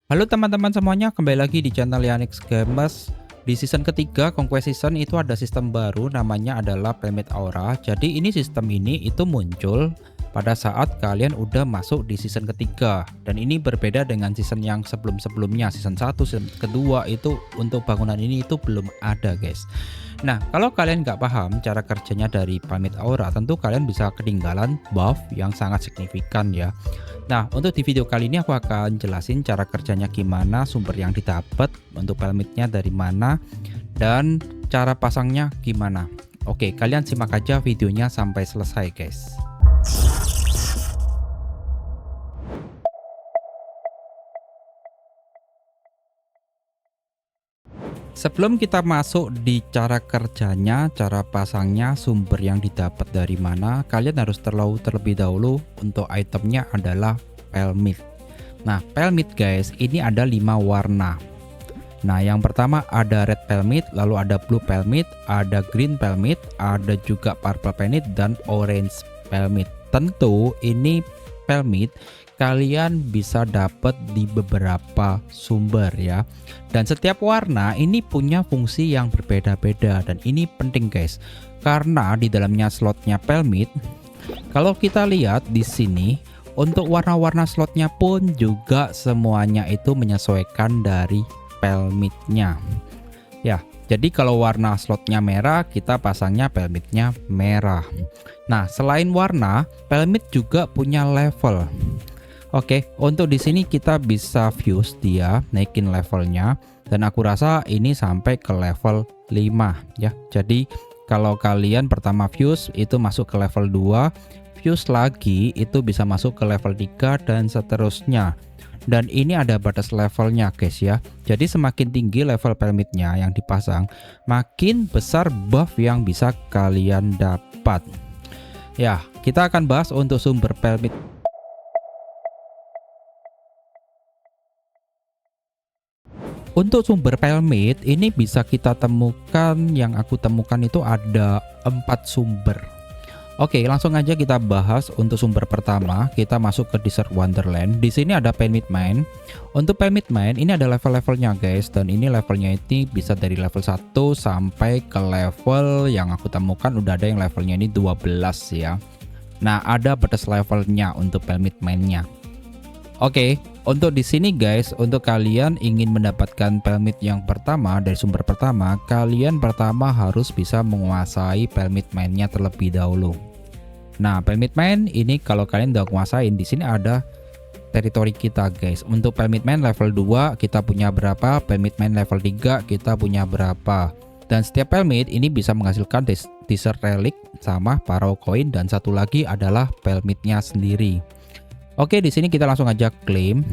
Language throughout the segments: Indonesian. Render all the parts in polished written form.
Halo teman-teman semuanya, kembali lagi di channel Yanix Gamers. Di season ketiga Conquest Season itu ada sistem baru, namanya adalah Pelmit Aura. Jadi sistem ini itu muncul pada saat kalian udah masuk di season ketiga, dan ini berbeda dengan season yang sebelum-sebelumnya. Season 1, season kedua itu untuk bangunan ini itu belum ada guys. Nah, kalau kalian nggak paham cara kerjanya dari Pelmit Aura, tentu kalian bisa ketinggalan buff yang sangat signifikan ya. Nah, untuk di video kali ini aku akan jelasin cara kerjanya gimana, sumber yang didapat untuk pelmitnya dari mana, dan cara pasangnya gimana. Oke, kalian simak aja videonya sampai selesai guys. Sebelum kita masuk di cara kerjanya, cara pasangnya, sumber yang didapat dari mana, kalian harus terlebih dahulu untuk itemnya adalah pelmit. Nah, pelmit guys, ini ada 5 warna. Nah, yang pertama ada red pelmit, lalu ada blue pelmit, ada green pelmit, ada juga purple pelmit, dan orange pelmit. Tentu ini pelmit kalian bisa dapat di beberapa sumber ya, dan setiap warna ini punya fungsi yang berbeda-beda, dan ini penting guys, karena di dalamnya slotnya pelmit, kalau kita lihat di sini untuk warna-warna slotnya pun juga semuanya itu menyesuaikan dari pelmitnya ya. Jadi kalau warna slotnya merah, kita pasangnya pelmitnya merah. Nah, selain warna, pelmit juga punya level. Oke, untuk di sini kita bisa fuse dia, naikin levelnya, dan aku rasa ini sampai ke level 5 ya. Jadi kalau kalian pertama fuse itu masuk ke level 2, fuse lagi itu bisa masuk ke level 3 dan seterusnya. Dan ini ada batas levelnya guys ya. Jadi semakin tinggi level pelmitnya yang dipasang, makin besar buff yang bisa kalian dapat. Ya, kita akan bahas untuk sumber pelmit. Untuk sumber pelmit ini bisa kita temukan, yang aku temukan itu ada 4 sumber. Oke, langsung aja kita bahas. Untuk sumber pertama, kita masuk ke Desert Wonderland. Di sini ada pelmit mine. Untuk pelmit mine ini ada level-levelnya guys, dan ini levelnya ini bisa dari level 1 sampai ke level yang aku temukan udah ada yang levelnya ini 12 ya. Nah, ada batas levelnya untuk pelmit mine-nya. Oke, untuk di sini guys, untuk kalian ingin mendapatkan pelmit yang pertama dari sumber pertama, kalian pertama harus bisa menguasai pelmit mine-nya terlebih dahulu. Nah, pelmit mine ini kalau kalian udah menguasain, di sini ada teritori kita guys. Untuk pelmit mine level 2 kita punya berapa, pelmit mine level 3 kita punya berapa. Dan setiap pelmit ini bisa menghasilkan desert relic sama parao coin, dan satu lagi adalah pelmitnya sendiri. Oke, di sini kita langsung aja klaim.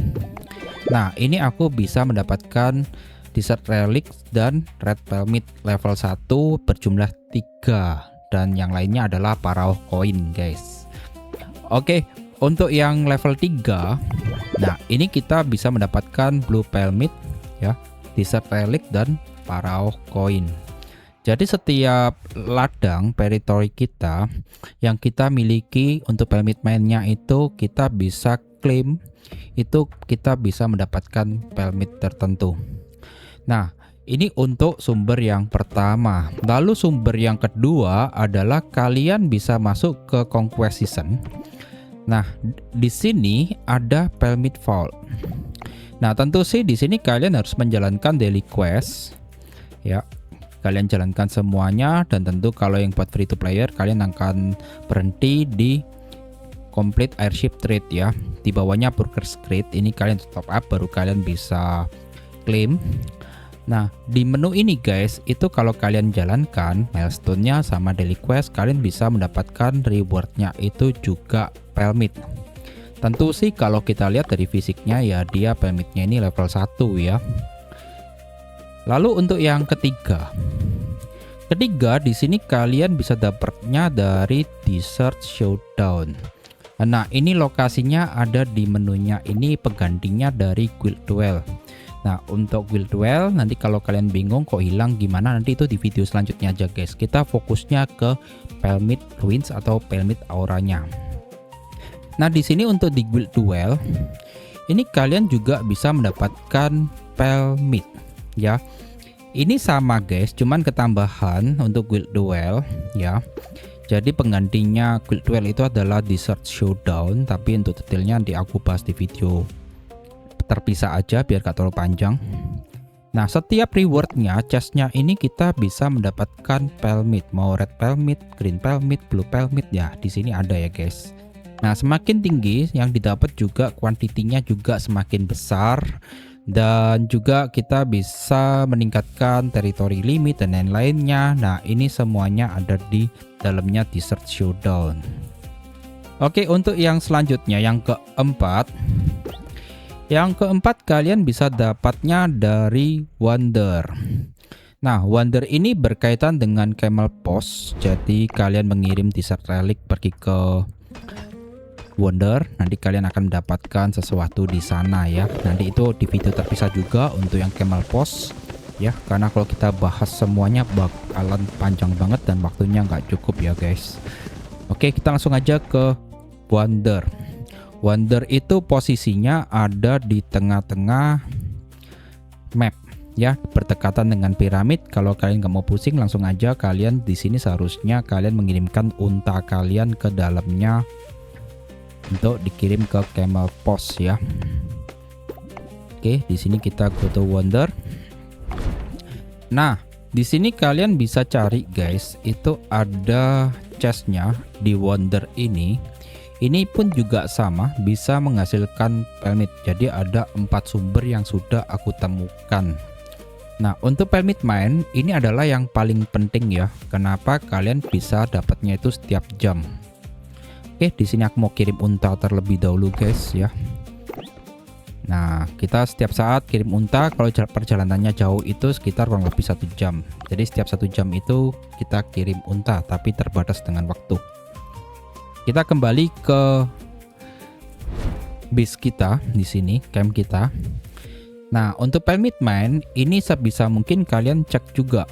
Nah, ini aku bisa mendapatkan desert relic dan red pelmit level 1 berjumlah 3, dan yang lainnya adalah parao coin guys. Oke, untuk yang level 3, nah ini kita bisa mendapatkan blue pelmit ya, desert relic dan parao coin. Jadi setiap ladang teritori kita yang kita miliki untuk pelmit mine-nya itu kita bisa klaim, itu kita bisa mendapatkan pelmit tertentu. Nah, ini untuk sumber yang pertama. Lalu sumber yang kedua adalah kalian bisa masuk ke Conquest Season. Nah, di sini ada pelmit vault. Nah, tentu sih di sini kalian harus menjalankan daily quest ya. Kalian jalankan semuanya, dan tentu kalau yang buat free to player kalian akan berhenti di complete airship trade ya. Di bawahnya burger trade ini kalian top up baru kalian bisa claim. Nah, di menu ini guys, itu kalau kalian jalankan milestone-nya sama daily quest, kalian bisa mendapatkan rewardnya itu juga pelmit. Tentu sih kalau kita lihat dari fisiknya ya, dia pelmitnya ini level 1 ya. Lalu untuk yang ketiga di sini kalian bisa dapatnya dari Desert Showdown. Nah, ini lokasinya ada di menunya, ini penggantinya dari Guild Duel. Nah, untuk Guild Duel nanti kalau kalian bingung kok hilang gimana, nanti itu di video selanjutnya aja guys. Kita fokusnya ke pelmit ruins atau pelmit auranya. Nah, di sini untuk di Guild Duel ini kalian juga bisa mendapatkan pelmit ya. Ini sama guys, cuman ketambahan untuk guild duel ya. Jadi penggantinya guild duel itu adalah Desert Showdown, tapi untuk detailnya nanti aku bahas di video terpisah aja biar gak terlalu panjang. Nah, setiap rewardnya, chestnya ini kita bisa mendapatkan pelmit, mau red pelmit, green pelmit, blue pelmit ya. Di sini ada ya guys. Nah, semakin tinggi yang didapat juga kuantitinya juga semakin besar. Dan juga kita bisa meningkatkan teritori limit dan lain-lainnya. Nah, ini semuanya ada di dalamnya Desert Showdown. Oke, untuk yang selanjutnya, yang keempat. Yang keempat kalian bisa dapatnya dari Wonder. Nah, Wonder ini berkaitan dengan Camel Post. Jadi kalian mengirim Desert Relic pergi ke Wonder, nanti kalian akan mendapatkan sesuatu di sana ya. Nanti itu di video terpisah juga untuk yang Camel Post ya, karena kalau kita bahas semuanya bakalan panjang banget dan waktunya nggak cukup ya guys. Oke, kita langsung aja ke Wonder. Wonder itu posisinya ada di tengah-tengah map ya, berdekatan dengan piramid. Kalau kalian nggak mau pusing, langsung aja kalian di sini seharusnya kalian mengirimkan unta kalian ke dalamnya untuk dikirim ke Camel Post ya. Oke, di sini kita go to Wonder. Nah, di sini kalian bisa cari guys, itu ada chestnya di Wonder ini. Ini pun juga sama, bisa menghasilkan pelmit. Jadi ada 4 sumber yang sudah aku temukan. Nah, untuk pelmit mine ini adalah yang paling penting ya. Kenapa? Kalian bisa dapatnya itu setiap jam. Oke, di sini aku mau kirim unta terlebih dahulu guys ya. Nah, kita setiap saat kirim unta. Kalau perjalanannya jauh itu sekitar kurang lebih 1 jam. Jadi setiap 1 jam itu kita kirim unta, tapi terbatas dengan waktu. Kita kembali ke base kita di sini, camp kita. Nah, untuk pelmit mine ini sebisa mungkin kalian cek juga.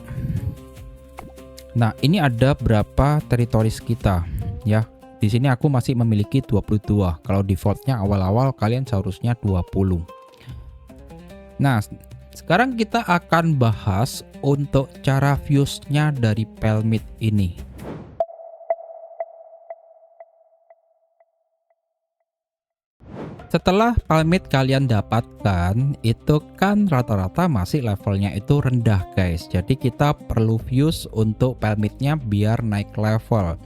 Nah, ini ada berapa teritoris kita ya. Di sini aku masih memiliki 22. Kalau defaultnya awal-awal kalian seharusnya 20. Nah, sekarang kita akan bahas untuk cara fuse-nya dari pelmit ini. Setelah pelmit kalian dapatkan, itu kan rata-rata masih levelnya itu rendah guys. Jadi kita perlu fuse untuk pelmitnya biar naik level.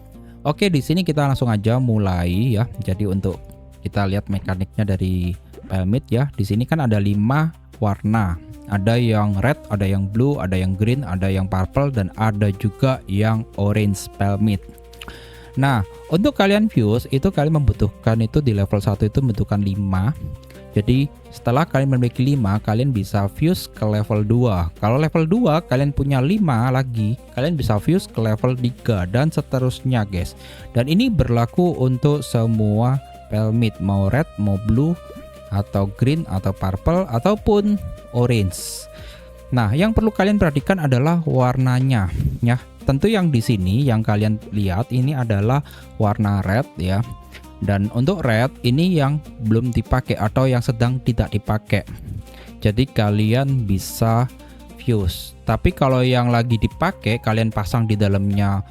Oke, di sini kita langsung aja mulai ya. Jadi untuk kita lihat mekaniknya dari pelmit ya. Di sini kan ada 5 warna. Ada yang red, ada yang blue, ada yang green, ada yang purple, dan ada juga yang orange pelmit. Nah, untuk kalian fuse itu kalian membutuhkan itu di level 1 itu membutuhkan 5. Jadi setelah kalian memiliki 5, kalian bisa fuse ke level 2. Kalau level 2 kalian punya 5 lagi, kalian bisa fuse ke level 3 dan seterusnya guys. Dan ini berlaku untuk semua pelmit, mau red, mau blue, atau green, atau purple, ataupun orange. Nah, yang perlu kalian perhatikan adalah warnanya ya. Tentu yang di sini yang kalian lihat ini adalah warna red ya. Dan untuk red ini yang belum dipakai atau yang sedang tidak dipakai. Jadi kalian bisa fuse. Tapi kalau yang lagi dipakai kalian pasang di dalamnya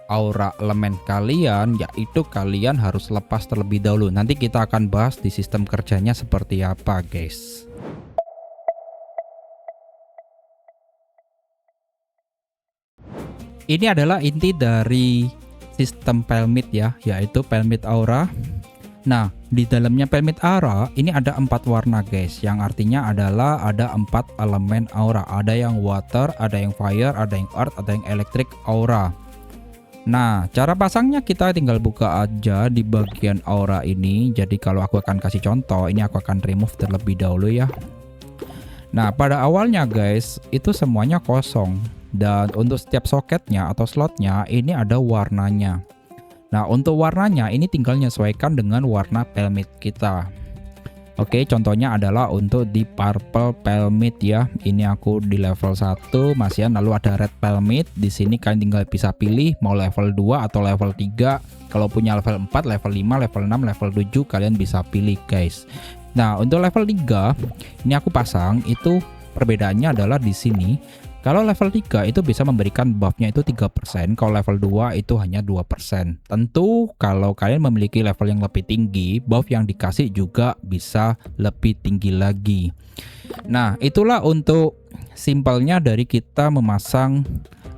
aura elemen kalian, yaitu kalian harus lepas terlebih dahulu. Nanti kita akan bahas di sistem kerjanya seperti apa guys. Ini adalah inti dari sistem pelmit ya, yaitu pelmit aura. Nah, di dalamnya pelmit aura ini ada 4 warna guys, yang artinya adalah ada 4 elemen aura. Ada yang water, ada yang fire, ada yang earth, ada yang electric aura. Nah, cara pasangnya kita tinggal buka aja di bagian aura ini. Jadi kalau aku akan kasih contoh, ini aku akan remove terlebih dahulu ya. Nah, pada awalnya guys, itu semuanya kosong. Dan untuk setiap soketnya atau slotnya ini ada warnanya. Nah, untuk warnanya ini tinggal menyesuaikan dengan warna pelmit kita. Oke, contohnya adalah untuk di purple pelmit ya. Ini aku di level 1 masihan, lalu ada red pelmit. Di sini kalian tinggal bisa pilih mau level 2 atau level 3. Kalau punya level 4, level 5, level 6, level 7 kalian bisa pilih guys. Nah, untuk level 3 ini aku pasang itu perbedaannya adalah di sini. Kalau level 3 itu bisa memberikan buffnya itu 3%, kalau level 2 itu hanya 2%. Tentu kalau kalian memiliki level yang lebih tinggi, buff yang dikasih juga bisa lebih tinggi lagi. Nah, itulah untuk simpelnya dari kita memasang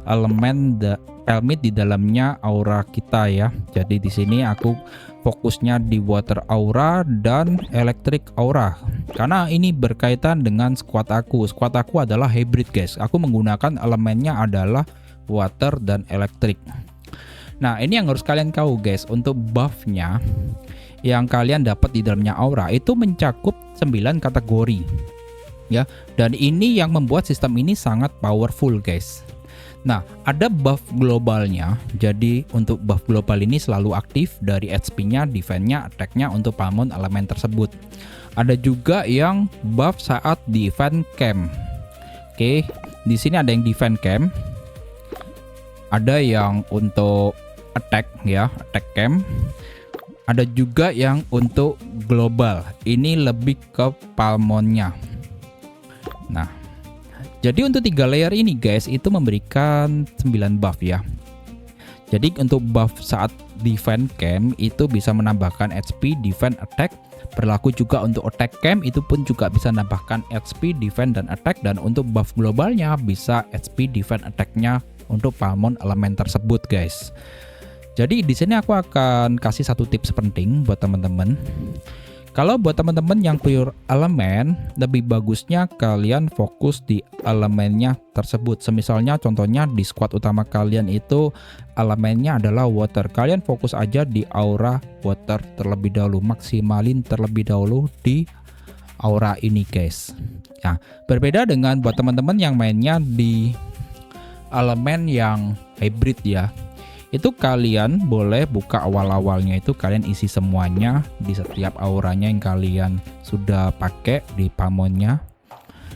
elemen pelmit di dalamnya aura kita ya. Jadi di sini aku fokusnya di water aura dan electric aura, karena ini berkaitan dengan squad aku. Squad aku adalah hybrid guys. Aku menggunakan elemennya adalah water dan electric. Nah, ini yang harus kalian tahu guys, untuk buffnya yang kalian dapat di dalamnya aura itu mencakup 9 kategori ya, dan ini yang membuat sistem ini sangat powerful guys. Nah, ada buff globalnya. Jadi untuk buff global ini selalu aktif dari HP-nya, defense-nya, attack-nya untuk pamon elemen tersebut. Ada juga yang buff saat di event camp. Oke, di sini ada yang defense camp. Ada yang untuk attack ya, attack camp. Ada juga yang untuk global. Ini lebih ke palmonnya. Nah, jadi untuk 3 layer ini guys itu memberikan 9 buff ya. Jadi untuk buff saat defense camp itu bisa menambahkan HP, defense, attack. Berlaku juga untuk attack camp, itu pun juga bisa menambahkan HP, defense, dan attack. Dan untuk buff globalnya bisa HP, defense, attack-nya untuk palmon elemen tersebut guys. Jadi di sini aku akan kasih satu tips penting buat teman-teman. Kalau buat teman-teman yang pure elemen, lebih bagusnya kalian fokus di elemennya tersebut. Semisalnya contohnya di squad utama kalian itu elemennya adalah water. Kalian fokus aja di aura water terlebih dahulu, maksimalin terlebih dahulu di aura ini guys. Nah, berbeda dengan buat teman-teman yang mainnya di elemen yang hybrid ya. Itu kalian boleh buka awal-awalnya itu kalian isi semuanya di setiap auranya yang kalian sudah pakai di pamonnya.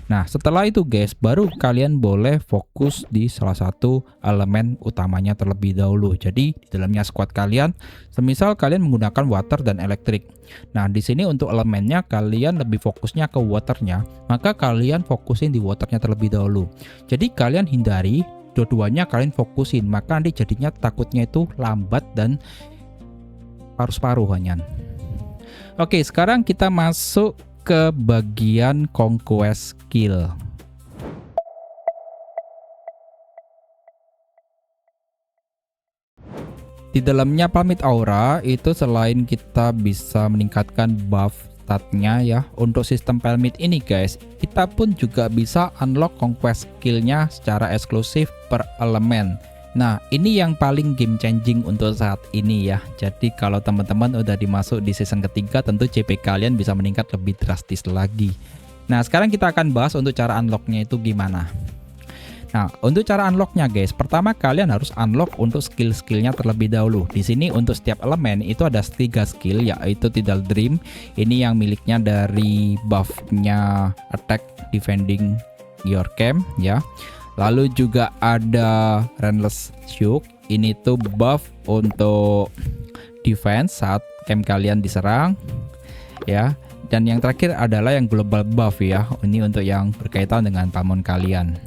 Nah, setelah itu guys, baru kalian boleh fokus di salah satu elemen utamanya terlebih dahulu. Jadi di dalamnya squad kalian, semisal kalian menggunakan water dan electric. Nah, di sini untuk elemennya kalian lebih fokusnya ke waternya, maka kalian fokusin di waternya terlebih dahulu. Jadi kalian hindari dua-duanya kalian fokusin, maka nanti jadinya takutnya itu lambat dan paruh-paruh hanya. Oke, sekarang kita masuk ke bagian conquest skill. Di dalamnya pamit aura itu selain kita bisa meningkatkan buff statnya ya, untuk sistem pelmit ini guys, kita pun juga bisa unlock conquest skillnya secara eksklusif per elemen. Nah, ini yang paling game changing untuk saat ini ya. Jadi kalau teman-teman udah dimasuk di season ketiga, tentu CP kalian bisa meningkat lebih drastis lagi. Nah, sekarang kita akan bahas untuk cara unlocknya itu gimana. Nah, untuk cara unlocknya guys, pertama kalian harus unlock untuk skill-skillnya terlebih dahulu. Di sini untuk setiap elemen itu ada 3 skill, yaitu Tidal Dream. Ini yang miliknya dari buffnya attack defending your camp ya. Lalu juga ada Relentless Shock. Ini tuh buff untuk defense saat camp kalian diserang ya. Dan yang terakhir adalah yang global buff ya. Ini untuk yang berkaitan dengan pamon kalian.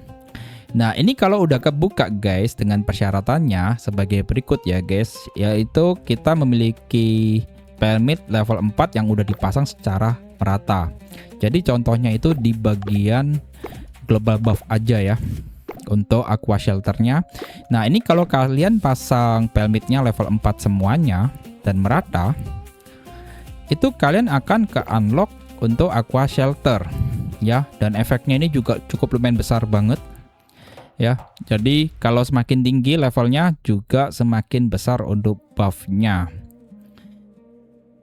Nah, ini kalau udah kebuka guys dengan persyaratannya sebagai berikut ya guys, yaitu kita memiliki pelmit level 4 yang udah dipasang secara merata. Jadi contohnya itu di bagian global buff aja ya untuk aqua shelternya. Nah, ini kalau kalian pasang pelmitnya level 4 semuanya dan merata, itu kalian akan ke unlock untuk aqua shelter ya, dan efeknya ini juga cukup lumayan besar banget ya. Jadi kalau semakin tinggi levelnya juga semakin besar untuk buffnya.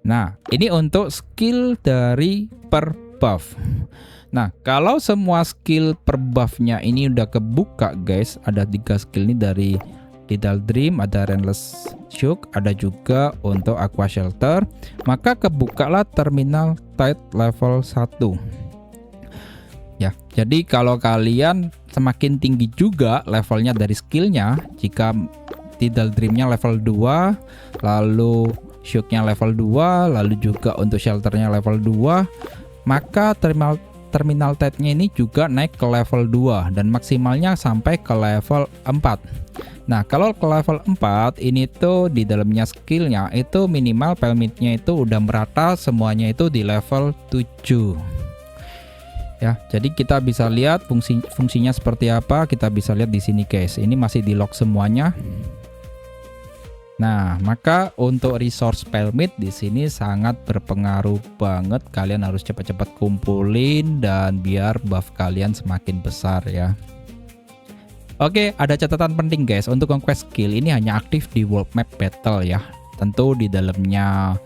Nah, ini untuk skill dari per buff. Nah, kalau semua skill per buffnya ini udah kebuka guys, ada 3 skill ini dari Tidal Dream, ada Relentless Shock, ada juga untuk aqua shelter, maka kebukalah terminal tide level 1 ya. Jadi kalau kalian semakin tinggi juga levelnya dari skillnya, jika Tidal Dreamnya level 2, lalu shocknya level 2, lalu juga untuk shelternya level 2, maka terminal TED-nya ini juga naik ke level 2 dan maksimalnya sampai ke level 4. Nah, kalau ke level 4 ini tuh di dalamnya skillnya itu minimal pelmitnya itu udah merata semuanya itu di level 7. Ya, jadi kita bisa lihat fungsinya seperti apa, kita bisa lihat di sini guys. Ini masih di lock semuanya. Nah, maka untuk resource pelmit di sini sangat berpengaruh banget. Kalian harus cepat-cepat kumpulin dan biar buff kalian semakin besar ya. Oke, ada catatan penting guys. Untuk conquest skill ini hanya aktif di world map battle ya. Tentu di dalamnya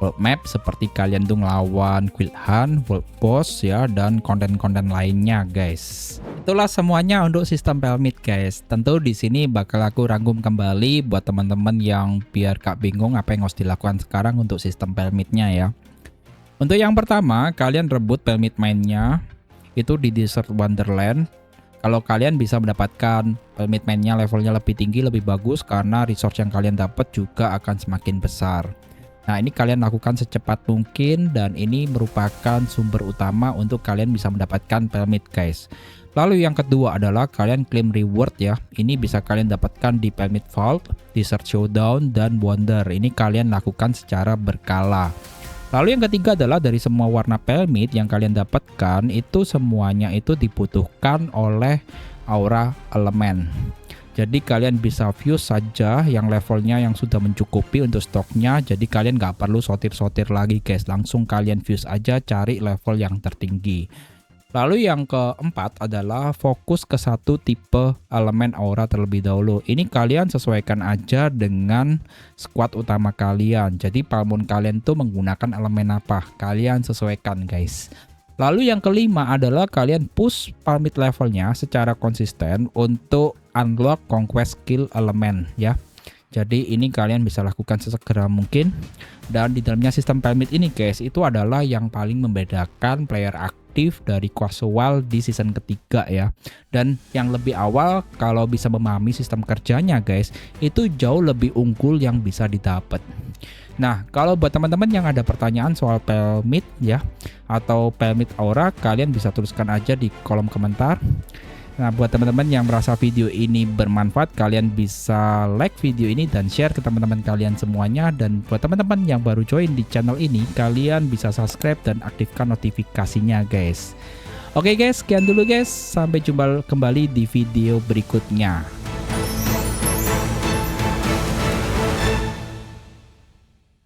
world map seperti kalian tuh ngelawan guild hunt, world boss ya, dan konten-konten lainnya guys. Itulah semuanya untuk sistem pelmit guys. Tentu di sini bakal aku rangkum kembali buat teman-teman yang biar gak bingung apa yang harus dilakukan sekarang untuk sistem pelmitnya ya. Untuk yang pertama, kalian rebut pelmit mainnya itu di Desert Wonderland. Kalau kalian bisa mendapatkan pelmit mainnya levelnya lebih tinggi, lebih bagus karena resource yang kalian dapat juga akan semakin besar. Nah, ini kalian lakukan secepat mungkin dan ini merupakan sumber utama untuk kalian bisa mendapatkan pelmit guys. Lalu yang kedua adalah kalian claim reward ya. Ini bisa kalian dapatkan di Pelmit Vault, Desert Showdown, dan Wonder. Ini kalian lakukan secara berkala. Lalu yang ketiga adalah dari semua warna pelmit yang kalian dapatkan itu semuanya itu dibutuhkan oleh aura elemen. Jadi kalian bisa fuse saja yang levelnya yang sudah mencukupi untuk stoknya. Jadi kalian nggak perlu sortir-sortir lagi guys. Langsung kalian fuse aja cari level yang tertinggi. Lalu yang keempat adalah fokus ke satu tipe elemen aura terlebih dahulu. Ini kalian sesuaikan aja dengan squad utama kalian. Jadi palmon kalian tuh menggunakan elemen apa? Kalian sesuaikan guys. Lalu yang kelima adalah kalian push palmit levelnya secara konsisten untuk unlock conquest skill elemen ya. Jadi ini kalian bisa lakukan sesegera mungkin. Dan di dalamnya sistem pelmit ini guys, itu adalah yang paling membedakan player aktif dari casual di season ketiga ya. Dan yang lebih awal kalau bisa memahami sistem kerjanya guys, itu jauh lebih unggul yang bisa didapat. Nah, kalau buat teman-teman yang ada pertanyaan soal pelmit ya atau pelmit aura, kalian bisa tuliskan aja di kolom komentar. Nah, buat teman-teman yang merasa video ini bermanfaat, kalian bisa like video ini dan share ke teman-teman kalian semuanya. Dan buat teman-teman yang baru join di channel ini, kalian bisa subscribe dan aktifkan notifikasinya guys. Oke guys, sekian dulu guys. Sampai jumpa kembali di video berikutnya.